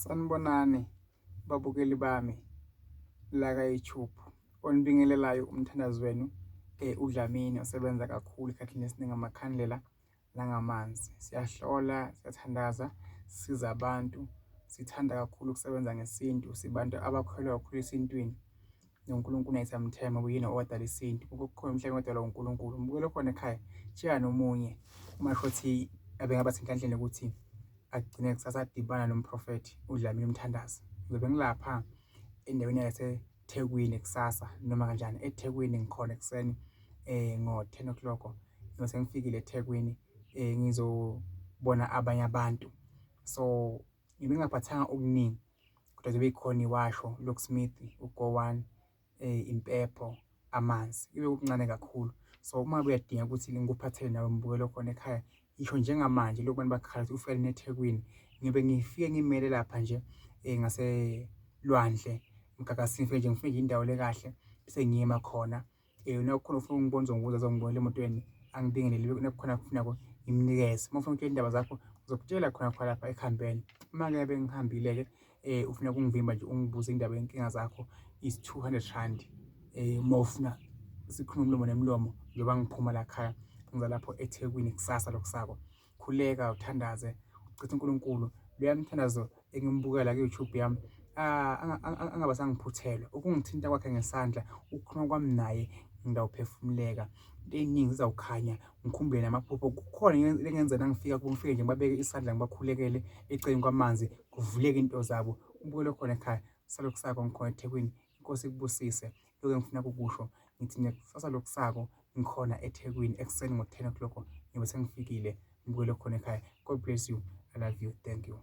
Sanibonani babukeli bami la ka-YouTube, onibingelelayo umthandazi wenu uDlamini osebenza kakhulu esikhathini esiningi amakhandlela nangamanzi. Siyahlola, siyathandaza, sisiza abantu, sithanda kakhulu ukusebenza ngesintu, sibantu abakholelwa kakhulu esintwini. noNkulunkulu nayethamthema uyena owadala isintu, kukhona umhlaba wadalwa uNkulunkulu. Mbukelo khona ekhaya tshiya nomunye uma shothi abengaba senhlanhleni ukuthi agcine kusasa adibana nomprofethi uDlamini Mthandazi. Ngizobe ngilapha endaweni yaseThekwini kusasa noma kanjani. eThekwini ngikhona ekuseni ngo-10 o'clock ngise ngifikile eThekwini ngizobona abanye abantu. So ngibengaphathanga okuningi kodwa zobe ikhona iwasho, locksmith, uGowan, impepho, amanzi, ibe kuncane kakhulu. So uma kuyadinga ukuthi ngikuphathele nawe mbukelo khona ekhaya, ngisho njengamanje lokhu bantu bakhala ukuthi ufike eThekwini, ngibe ngifike ngimele lapha nje ngaselwandle Mgagasini, ngifike nje ngifike nje indawo le kahle bese ngiyema khona. Nakukhona ufuna ungibona uzongibuza uzongibonela emotweni, angibingelele nakukhona kufunako ngimnikeze. Uma ufuna ukutshela indaba zakho uzokutshela khona lapha ekuhambeni. Uma-ke bengihambile-ke ufuna ukungivimba nje ungibuze indaba yenkinga zakho, is 200 rand. Uma ufuna sikhulume umlomo nemlomo njengoba ngiphuma la khaya ngiza lapho eThekwini kusasa lokusako. Khuleka uthandaze uchithe uNkulunkulu. Loya mthandazo engimbukela ku-YouTube yami angabe sangiphuthelwa, ukungithinta kwakhe ngesandla, ukukhuluma kwami naye ngidawuphefumuleka. Into ey'ningi zizawukhanya ngikhumbule namaphupho. Kukhona engenza nangifika kubo ngifike nje ngibabeke isandla ngibakhulekele eceleni kwamanzi kuvuleke into zabo. Umbukelo khona ekhaya salokusako ngikhona eThekwini. Inkosi ikubusise. Lokho engifuna ukukusho ngithi kusasa lokusako ngikhona eThekwini ekuseni ngo-10 o'clock ngiyobe sengifikile. Mbukelo khona ekhaya. God bless you. I love you. Thank you.